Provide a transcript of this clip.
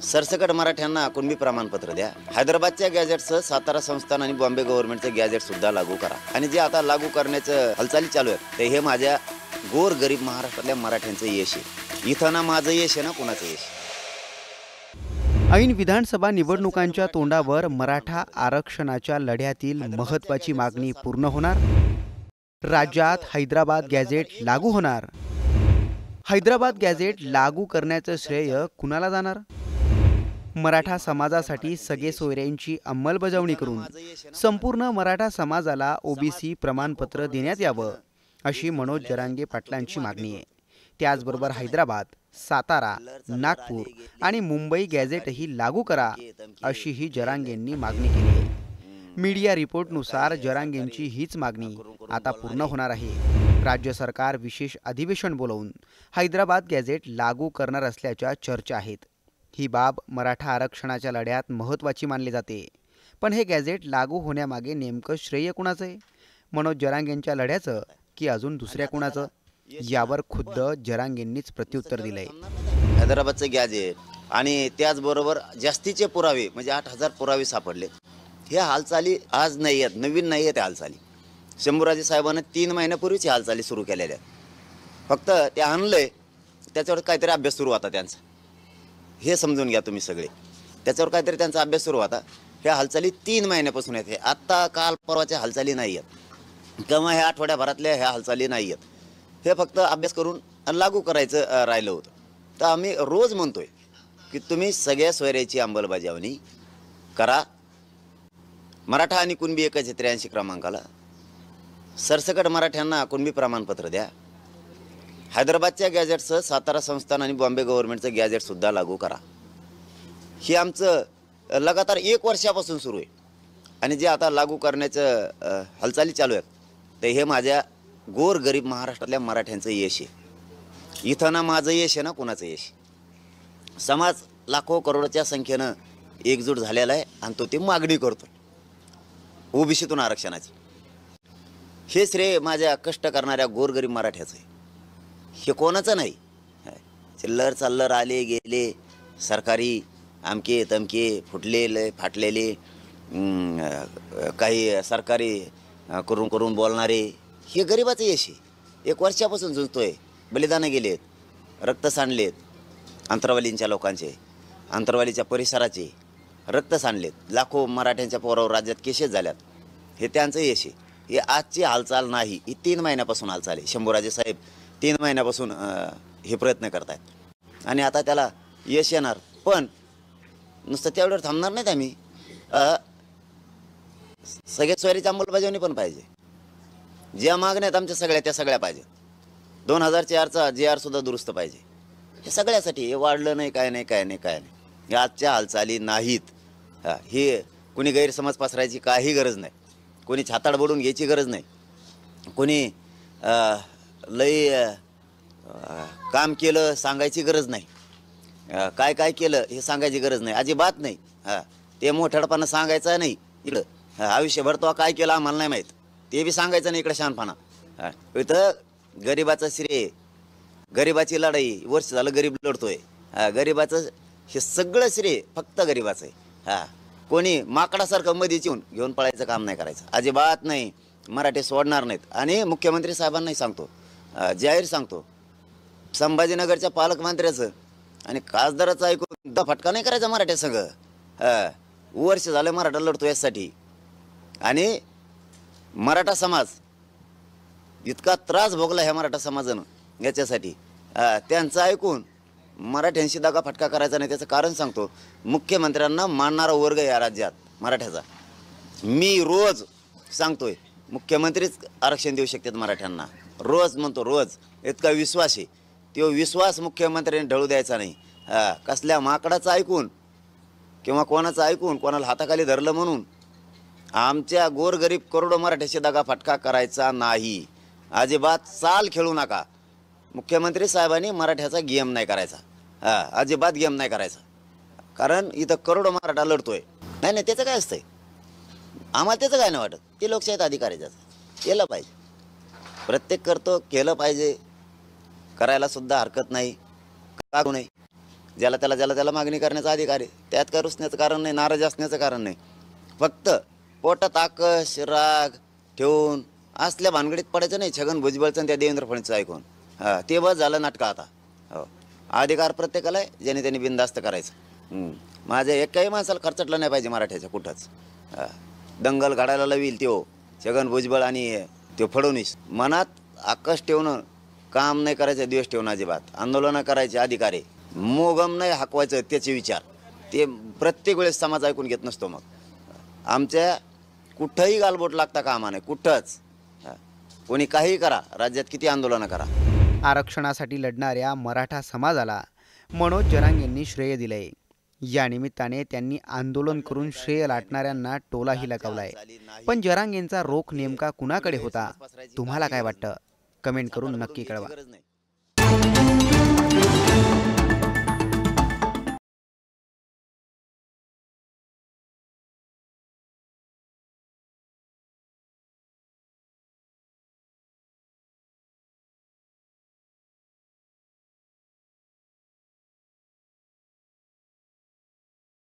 सरसकट मराठ्यांना कुणबी प्रमाणपत्र द्या. हैदराबादच्या गॅजेटसह सातारा संस्थान आणि बॉम्बे गव्हर्नमेंटचं गॅजेट सुद्धा लागू करा. आणि जे आता लागू करण्याचं हालचाली चालू आहेत ते हे माझ्या गोर गरीब महाराष्ट्रातल्या मराठ्यांचं यश आहे. इथं ना माझं यश आहे ना कुणाचं यश. ऐन विधानसभा निवडणुकांच्या तोंडावर मराठा आरक्षणाच्या लढ्यातील महत्त्वाची मागणी पूर्ण होणार. राज्यात हैदराबाद गॅजेट लागू होणार. हैदराबाद गॅजेट लागू करण्याचं श्रेय कुणाला जाणार? मराठा समाजासाठी सगळे सोयऱ्यांची अंमलबजावणी करून संपूर्ण मराठा समाजाला ओबीसी प्रमाणपत्र देण्यात यावं अशी मनोज जरांगे पाटलांची मागणी आहे. त्याचबरोबर हैदराबाद, सातारा, नागपूर आणि मुंबई गॅजेटही लागू करा अशीही जरांगेंनी मागणी केली आहे. मीडिया रिपोर्टनुसार जरांगेंची हीच मागणी आता पूर्ण होणार आहे. राज्य सरकार विशेष अधिवेशन बोलवून हैदराबाद गॅजेट लागू करणार असल्याच्या चर्चा आहेत. ही बाब मराठा आरक्षणाच्या लढ्यात महत्त्वाची मानली जाते. पण हे गॅजेट लागू होण्यामागे नेमकं श्रेय कुणाचं आहे? मनोज जरांगेंच्या लढ्याचं की अजून दुसऱ्या कुणाचं? यावर खुद्द जरांगेंनीच प्रत्युत्तर दिलंय. हैदराबादचं गॅजेट आणि त्याचबरोबर जास्तीचे पुरावे म्हणजे 8,000 पुरावे सापडले. ह्या हालचाली आज नाही आहेत, नवीन नाही आहेत हालचाली. शंभूराजे साहेबांनी 3 महिन्यापूर्वीच ह्या हालचाली सुरू केलेल्या आहेत. फक्त ते आणलंय त्याच्यावर काहीतरी अभ्यास सुरू होता त्यांचा. हे समजून घ्या तुम्ही सगळे. त्याच्यावर काहीतरी त्यांचा अभ्यास सुरू होता. ह्या हालचाली 3 महिन्यापासून आहेत. हे आत्ता काल परवाच्या हालचाली नाही आहेत किंवा ह्या आठवड्याभरातल्या ह्या हालचाली नाही आहेत. हे फक्त अभ्यास करून लागू करायचं राहिलं होतं. तर आम्ही रोज म्हणतोय की तुम्ही सगळ्या सोयऱ्याची अंमलबजावणी करा. मराठा आणि कुणबी एकाच 83 क्रमांकाला सरसकट मराठ्यांना कुणबी प्रमाणपत्र द्या. हैदराबादच्या गॅजेटसह सातारा संस्थान आणि बॉम्बे गव्हर्नमेंटचं गॅजेट सुद्धा लागू करा. हे आमचं लगातार 1 वर्षापासून सुरू आहे. आणि जे आता लागू करण्याचं हालचाली चालू आहेत ते हे माझ्या गोर गरीब महाराष्ट्रातल्या मराठ्यांचं यश आहे. इथं ना माझं यश आहे ना कुणाचं यश. समाज लाखो करोडच्या संख्येनं एकजूट झालेला आहे आणि तो ती मागणी करतो ओबीसीतून आरक्षणाची. हे श्रेय माझ्या कष्ट करणाऱ्या गोरगरीब मराठ्याचं आहे. हे कोणाचं नाही. चिल्लर चाल्लर आले गेले सरकारी आमके तमके फुटलेले फाटलेले काही सरकारी करून करून बोलणारे हे गरिबाचं यश आहे. 1 वर्षापासून झुंजतोय. बलिदानं गेलेत, रक्त सांडलेत, अंतरवालींच्या लोकांचे, अंतरवालीच्या परिसराचे रक्त सांडलेत. लाखो मराठ्यांच्या पोरावर राज्यात केसेस झाल्यात. हे त्यांचं यश आहे. हे आजची हालचाल नाही. ही 3 महिन्यापासून हालचाल आहे. शंभूराजे साहेब 3 महिन्यापासून हे प्रयत्न करत आहेत आणि आता त्याला यश येणार. पण नुसतं तेवढ्यावर थांबणार नाहीत आम्ही. सगळ्या सोयरीची अंमलबजावणी पण पाहिजे. ज्या मागण्या आहेत आमच्या सगळ्या त्या सगळ्या पाहिजे. 2004चा JR सुद्धा दुरुस्त पाहिजे. हे सगळ्यासाठी. हे वाढलं नाही काय नाही काय नाही काय नाही. हे आजच्या हालचाली नाहीत. हे कोणी गैरसमज पसरायची काही गरज नाही. कोणी छाताड बडून घ्यायची गरज नाही. कोणी लई काम केलं सांगायची गरज नाही. काय काय केलं हे सांगायची गरज नाही. अजिबात नाही. ते मोठ्याडपणा सांगायचं नाही इकडं. आयुष्यभर तो काय केलं आम्हाला नाही माहीत ते बी सांगायचं नाही इकडं शहाणपणा. इथं गरिबाचं श्रेय, गरिबाची लढाई. वर्ष झालं गरीब लढतोय. गरिबाचं हे सगळं श्रेय फक्त गरिबाचं आहे. कोणी माकडासारखं मध्येच येऊन घेऊन पळायचं काम नाही करायचं. अजिबात नाही. मराठी सोडणार नाहीत. आणि मुख्यमंत्री साहेबांनाही सांगतो, जाहीर सांगतो, संभाजीनगरच्या पालकमंत्र्याचं आणि खासदाराचं ऐकून फटका नाही करायचा मराठ्या संघ. वर्ष झालं मराठा लढतो यासाठी. आणि मराठा समाज इतका त्रास भोगला ह्या मराठा समाजानं याच्यासाठी. त्यांचं ऐकून मराठ्यांशी दगा फटका करायचा नाही. त्याचं कारण सांगतो. मुख्यमंत्र्यांना मानणारा वर्ग या राज्यात मराठ्याचा. मी रोज सांगतोय मुख्यमंत्रीच आरक्षण देऊ शकतात मराठ्यांना. रोज म्हणतो रोज. इतका विश्वास आहे. तो विश्वास मुख्यमंत्र्यांनी ढळू द्यायचा नाही. कसल्या माकडाचं ऐकून किंवा कोणाचं ऐकून कोणाला हाताखाली धरलं म्हणून आमच्या गोरगरीब करोडो मराठ्याशी दगा फटका करायचा नाही. अजिबात चाल खेळू नका. मुख्यमंत्री साहेबांनी मराठ्याचा गेम नाही करायचा. अजिबात गेम नाही करायचा. कारण इथं करोडो मराठा लढतोय. नाही नाही त्याचं काय असतंय. आम्हाला त्याचं काय नाही वाटत. ते लोकशाहीत अधिकार आहे त्याचं. केलं पाहिजे. प्रत्येक करतो केलं पाहिजे. करायला सुद्धा हरकत नाही. का नाही. ज्याला त्याला मागणी करण्याचा अधिकार आहे. त्यात काय रुसण्याचं कारण नाही, नाराज असण्याचं कारण नाही. फक्त पोटात आकश राग ठेवून असल्या भानगडीत पडायचं नाही. छगन भुजबळचं आणि त्या देवेंद्र फडणवीसचं ऐकून ते बस झालं नाटकं आता. हो, अधिकार प्रत्येकाला आहे, ज्याने त्यांनी बिनधास्त करायचं. माझ्या एकाही माणसाला खर्चटलं नाही पाहिजे मराठ्याच्या कुठंच. दंगल घडायला लावील त्यो छगन भुजबळ आणि त्यो फडणवीस. मनात आकश ठेवणं, काम नाही करायचं दिवस ठेवणं अजिबात. आंदोलनं करायचे अधिकार आहे. मोगम नाही हाकवायचं त्याचे विचार. ते प्रत्येक वेळेस समाज ऐकून घेत नसतो. मग आमच्या कुठंही गालबोट लागता कामा नाही, कुठंच. कोणी काहीही करा, राज्यात किती आंदोलनं करा. आरक्षणासाठी लढणाऱ्या मराठा समाजाला मनोज जरांगेंनी श्रेय दिलंय. या निमित्ताने त्यांनी आंदोलन करून श्रेय लाटणाऱ्यांना टोलाही लगावलाय. पण जरांगेंचा रोख नेमका कुणाकडे होता? तुम्हाला काय वाटतं? कमेंट करून नक्की कळवा.